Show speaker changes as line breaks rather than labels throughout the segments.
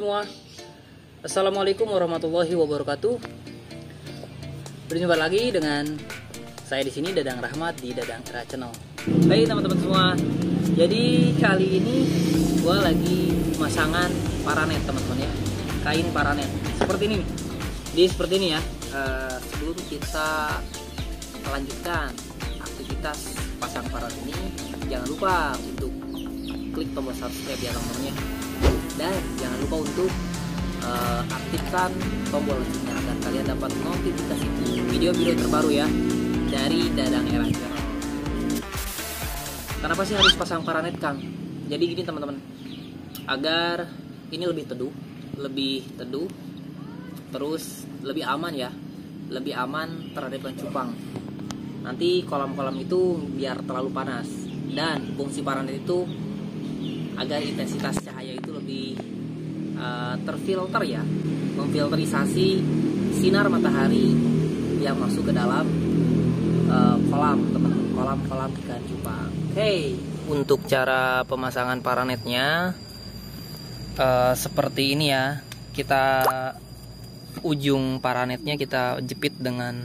semua, assalamualaikum warahmatullahi wabarakatuh. Berjumpa lagi dengan saya di sini, Dadang Rahmat di Dadang Era Channel. Baik teman-teman semua, jadi kali ini gue lagi pemasangan paranet teman-teman ya, kain paranet seperti ini. Jadi seperti ini ya. Sebelum kita melanjutkan aktivitas pasang paranet ini, jangan lupa untuk klik tombol subscribe ya teman-teman ya. Dan jangan lupa untuk aktifkan tombol loncengnya agar kalian dapat notifikasi video-video terbaru ya dari Dadang Era Channel. Kenapa sih harus pasang paranet, Kang? Jadi gini teman-teman, agar ini lebih teduh, terus lebih aman ya, lebih aman terhadap cupang. Nanti kolam-kolam itu biar terlalu panas, dan fungsi paranet itu agar intensitas cahaya itu lebih terfilter ya, memfilterisasi sinar matahari yang masuk ke dalam kolam teman-teman, kolam ikan cupang. Oke, untuk cara pemasangan paranetnya seperti ini ya. Kita ujung paranetnya kita jepit dengan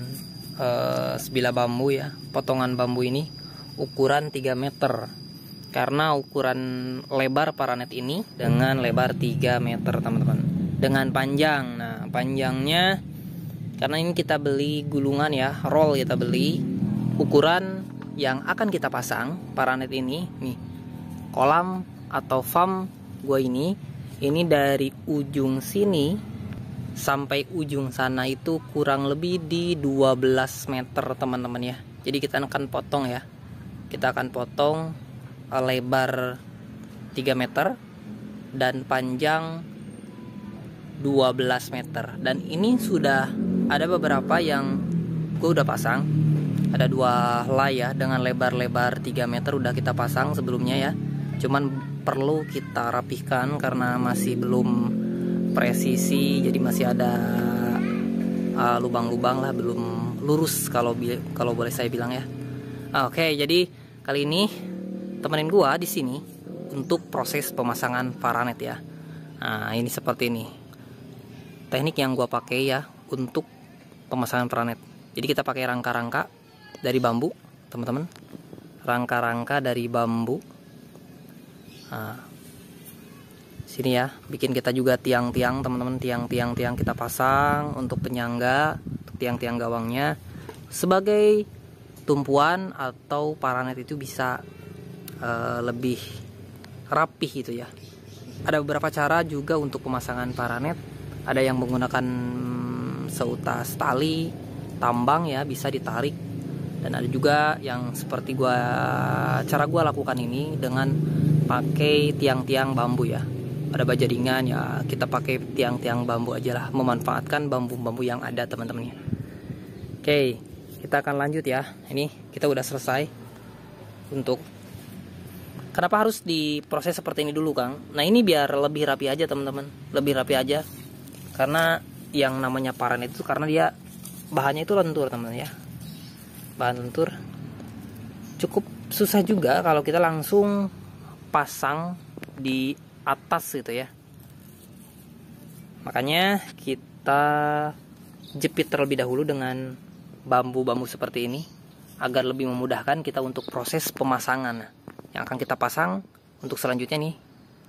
sebilah bambu ya, potongan bambu ini ukuran 3 meter. Karena ukuran lebar paranet ini dengan lebar 3 meter teman-teman, dengan panjang. Nah panjangnya, karena ini kita beli gulungan ya, roll kita beli, ukuran yang akan kita pasang paranet ini nih, kolam atau farm gua ini dari ujung sini sampai ujung sana itu kurang lebih di 12 meter teman-teman ya. Jadi kita akan potong ya, kita akan potong lebar 3 meter dan panjang 12 meter. Dan ini sudah ada beberapa yang gue udah pasang, ada 2 helai ya dengan lebar-lebar 3 meter udah kita pasang sebelumnya ya. Cuman perlu kita rapihkan karena masih belum presisi, jadi masih ada lubang-lubang lah, belum lurus kalau boleh saya bilang ya. Oke, jadi kali ini temenin gua di sini untuk proses pemasangan paranet ya. Nah, ini seperti ini teknik yang gua pakai ya untuk pemasangan paranet. Jadi kita pakai rangka-rangka dari bambu, teman-teman. Rangka-rangka dari bambu. Nah, sini ya, bikin kita juga tiang-tiang, teman-teman. Tiang-tiang kita pasang untuk penyangga, untuk tiang-tiang gawangnya sebagai tumpuan atau paranet itu bisa lebih rapih gitu ya. Ada beberapa cara juga untuk pemasangan paranet. Ada yang menggunakan seutas tali tambang ya, bisa ditarik. Dan ada juga yang seperti cara gua lakukan ini dengan pakai tiang-tiang bambu ya. Ada bajaringan ya, kita pakai tiang-tiang bambu aja lah, memanfaatkan bambu-bambu yang ada teman-teman ya. Oke, kita akan lanjut ya. Ini kita udah selesai untuk. Kenapa harus diproses seperti ini dulu, Kang? Nah ini biar lebih rapi aja teman-teman, lebih rapi aja. Karena yang namanya paranet itu karena dia bahannya itu lentur teman-teman ya, bahan lentur. Cukup susah juga kalau kita langsung pasang di atas gitu ya. Makanya kita jepit terlebih dahulu dengan bambu-bambu seperti ini agar lebih memudahkan kita untuk proses pemasangan. Yang akan kita pasang untuk selanjutnya nih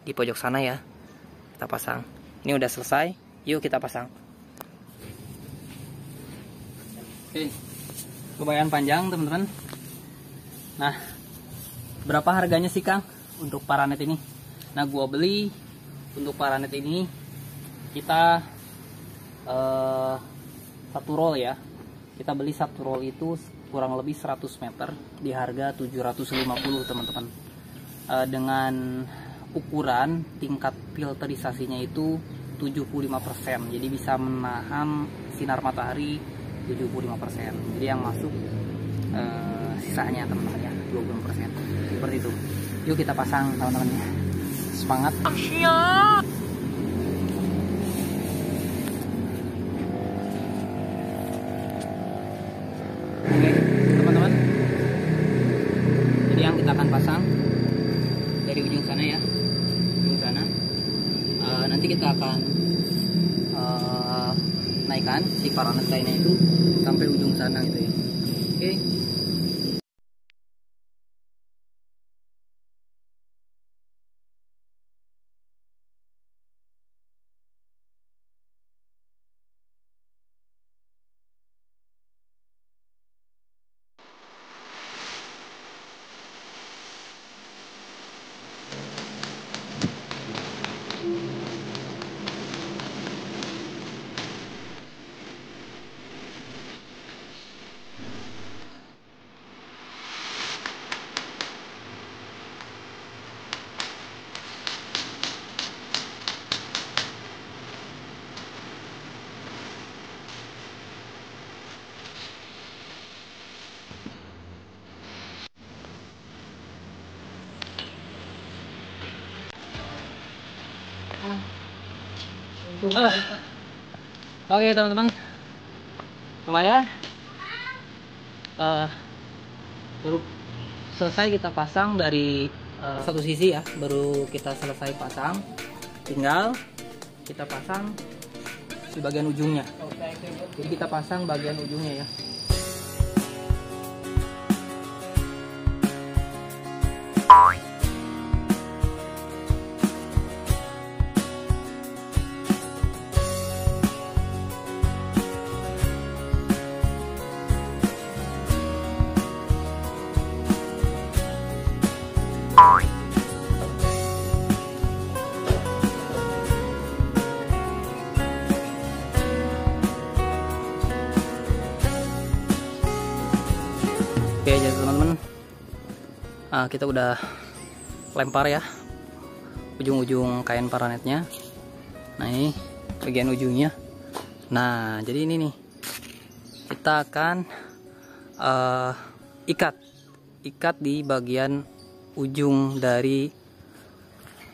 di pojok sana ya, kita pasang. Ini udah selesai, yuk kita pasang. Oke, lumayan panjang teman-teman. Nah, berapa harganya sih Kang untuk paranet ini? Nah, gua beli untuk paranet ini kita satu roll ya. Kita beli satu roll itu kurang lebih 100 meter di harga 750 teman-teman. Dengan ukuran tingkat filterisasinya itu 75%. Jadi bisa menahan sinar matahari 75%. Jadi yang masuk sisanya teman-teman ya 20%. Seperti itu. Yuk kita pasang teman-teman ya. Semangat. Siap. Oke teman-teman, jadi yang kita akan pasang dari ujung sana ya, ujung sana. Nanti kita kita akan naikkan si paranet kainnya itu sampai ujung sana gitu ya. Oke. Oke teman-teman, lumayan baru selesai kita pasang dari satu sisi ya, baru kita selesai pasang, tinggal kita pasang di bagian ujungnya. Jadi kita pasang bagian ujungnya ya. Oke, jadi teman-teman, kita udah lempar ya ujung-ujung kain paranetnya. Nah, ini bagian ujungnya. Nah, jadi ini nih, kita akan ikat di bagian ujung dari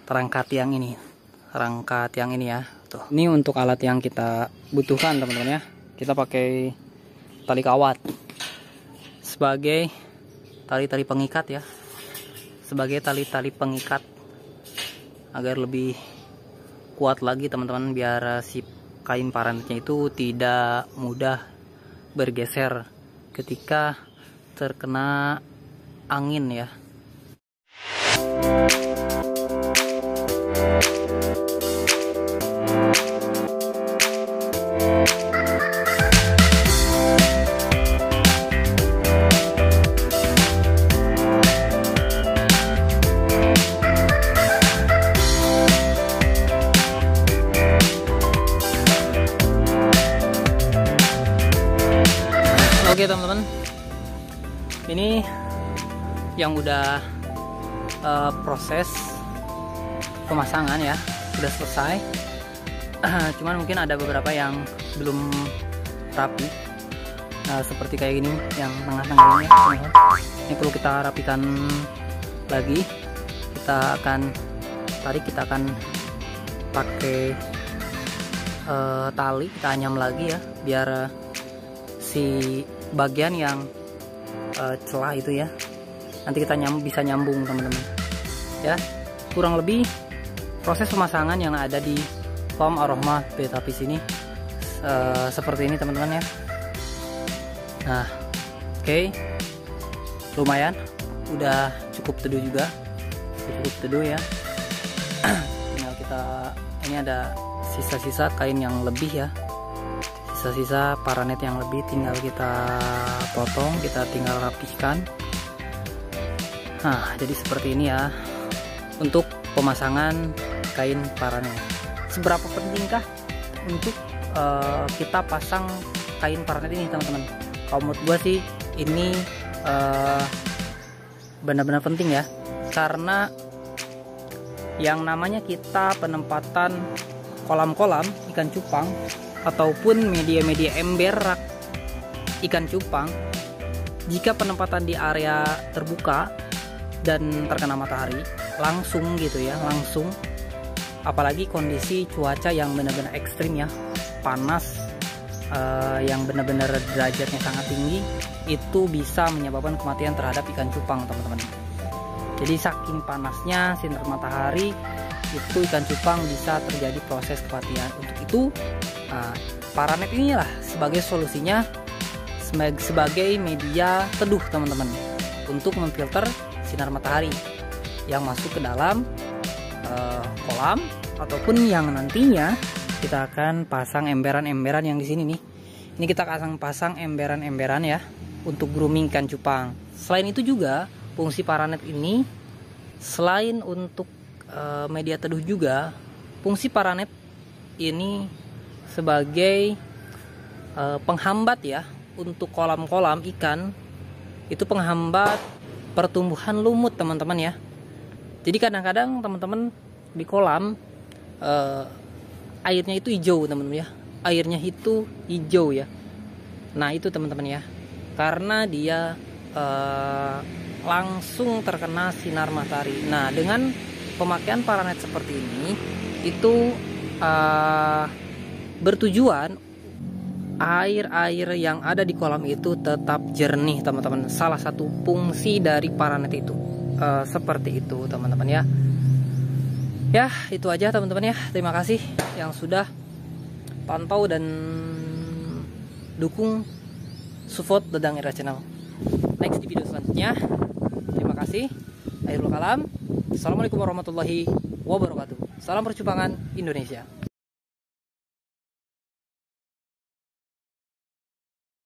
rangka tiang ini. Rangka tiang ini ya. Tuh. Ini untuk alat yang kita butuhkan teman-teman ya. Kita pakai tali kawat sebagai tali-tali pengikat ya, sebagai tali-tali pengikat agar lebih kuat lagi teman-teman, biar si kain paranetnya itu tidak mudah bergeser ketika terkena angin ya. Oke teman-teman, ini yang udah proses pemasangan ya, sudah selesai. Cuman mungkin ada beberapa yang belum rapi, seperti kayak gini yang tengah-tengah ini ya. Ini perlu kita rapikan lagi. Kita akan pakai tali, kita anyam lagi ya, biar si bagian yang celah itu ya, nanti kita bisa nyambung teman-teman ya. Kurang lebih proses pemasangan yang ada di Foam Aroma Betapis ini seperti ini teman-teman ya. Nah, oke, lumayan, udah cukup teduh juga, cukup teduh ya. Tinggal kita, ini ada sisa-sisa kain yang lebih ya, sisa-sisa paranet yang lebih, tinggal kita potong, kita tinggal rapihkan. Nah, jadi seperti ini ya untuk pemasangan kain paranet. Seberapa pentingkah untuk kita pasang kain paranet ini teman-teman? Kalau menurut gua sih ini benar-benar penting ya, karena yang namanya kita penempatan kolam-kolam ikan cupang ataupun media-media ember rak ikan cupang, jika penempatan di area terbuka dan terkena matahari langsung gitu ya, langsung, apalagi kondisi cuaca yang benar-benar ekstrim ya, panas yang benar-benar derajatnya sangat tinggi, itu bisa menyebabkan kematian terhadap ikan cupang teman-teman. Jadi saking panasnya sinar matahari itu ikan cupang bisa terjadi proses kematian. Untuk itu paranet inilah sebagai solusinya, sebagai media teduh teman-teman, untuk memfilter sinar matahari yang masuk ke dalam kolam, ataupun yang nantinya kita akan pasang emberan-emberan yang di sini nih. Ini kita akan pasang emberan-emberan ya untuk grooming ikan cupang. Selain itu juga fungsi paranet ini selain untuk media teduh juga, fungsi paranet ini sebagai penghambat ya untuk kolam-kolam ikan. Itu penghambat pertumbuhan lumut teman-teman ya. Jadi kadang-kadang teman-teman di kolam airnya itu hijau teman-teman ya, airnya itu hijau ya. Nah itu teman-teman ya, karena dia langsung terkena sinar matahari. Nah dengan pemakaian paranet seperti ini itu bertujuan air-air yang ada di kolam itu tetap jernih teman-teman. Salah satu fungsi dari paranet itu seperti itu teman-teman ya. Ya itu aja teman-teman ya. Terima kasih yang sudah pantau dan dukung support Dadang Ira Channel. Next di video selanjutnya. Terima kasih. Akhirul kalam. Assalamualaikum warahmatullahi wabarakatuh. Salam percupangan Indonesia.